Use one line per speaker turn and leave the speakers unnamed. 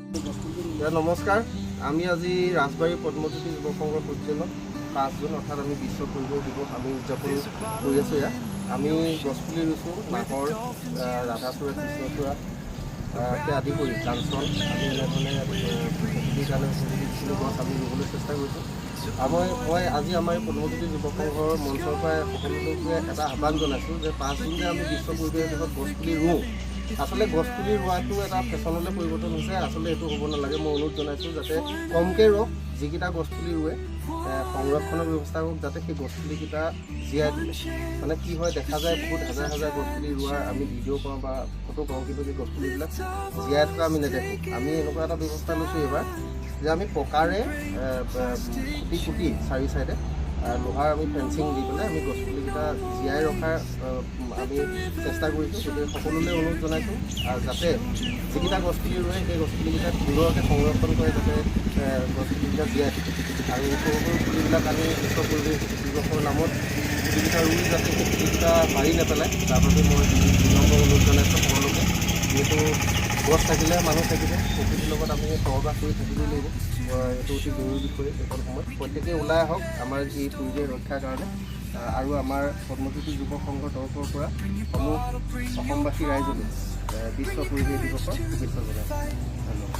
নমস্কাৰ, আমি আজি ৰাজবাৰী পদ্মজ্যোতি যুৱ সংঘৰ পৰ্যায়ত 5 জুন অৰ্থাৎ আমি বিশ্ব পৰিৱেশ দিৱস আমি উদযাপন কৰি আছোঁ। ইয়াত আমি গছপুলি ৰুইছোঁ, নাহৰ, ৰাধাচূড়া, কৃষ্ণচূড়া আদি কৰি কাঞ্চন, আমি এনেধৰণে প্ৰকৃতিৰ কাৰণে উপযোগী গছ আমি ৰুবলৈ চেষ্টা কৰিছোঁ। মই আজি আমাৰ এই পদ্মজ্যোতি যুৱ সংঘৰ মঞ্চৰ পৰাই সকলোকে এটা আহ্বান জনাইছোঁ যে 5 জুন যে আমি বিশ্ব পৰিৱেশ দিৱসত গছপুলি ৰুওঁ, আচলতে গছপুলি ৰোৱাটো এটা ফেশ্বনলৈ পৰিৱৰ্তন হৈছে। আচলতে এইটো হ'ব নালাগে। মই অনুৰোধ জনাইছোঁ যাতে কমকৈ ৰোৱক, যিকেইটা গছপুলি ৰুৱে সংৰক্ষণৰ ব্যৱস্থা কৰক, যাতে সেই গছপুলিকেইটা জীয়াই দিয়ে। মানে কি হয়, দেখা যায় বহুত হাজাৰ হাজাৰ গছপুলি ৰোৱাৰ আমি ভিডিঅ' পাওঁ বা ফটো পাওঁ, কিন্তু সেই গছপুলিবিলাক জীয়াই থকা আমি নেদেখোঁ। আমি এনেকুৱা এটা ব্যৱস্থা লৈছোঁ এইবাৰ যে আমি পকাৰে খুটি চাৰি চাইডে লোহাৰ আমি ফেঞ্চিং দি পেলাই আমি গছপুলিকেইটা জীয়াই ৰখাৰ আমি চেষ্টা কৰিছোঁ। গতিকে সকলোলৈ অনুৰোধ জনাইছোঁ যাতে যিকেইটা গছপুলি ৰুৱে সেই গছপুলিকেইটা সুন্দৰকৈ সংৰক্ষণ কৰে, যাতে গছপুলিকেইটা জীয়াই থাকে। আৰু সৰু সৰু পুলিবিলাক আমি বিশ্ব পৰিৱেশ দিৱসৰ নামত পুলিকেইটা ৰুই যাতে সেই পুলিকেইটা মাৰি নেপেলায়, তাৰ বাবে মই বিনম্ৰ অনুৰোধ জনাইছোঁ সকলোকে। যিহেতু গছ থাকিলে মানুহ থাকিব, প্ৰকৃতিৰ লগত আমি সহবাস কৰি থাকিবই লাগিব। এইটো অতি জৰুৰী বিষয়। এইকণ সময়ত প্ৰত্যেকেই ওলাই আহক আমাৰ এই পৰিৱেশ ৰক্ষাৰ কাৰণে। আৰু আমাৰ পদ্মজ্যোতি যুৱ সংঘৰ তৰফৰ পৰা সমূহ অসমবাসী ৰাইজলৈ বিশ্ব পৰিৱেশ দিৱসৰ শুভেচ্ছা জনাইছোঁ। ধন্যবাদ।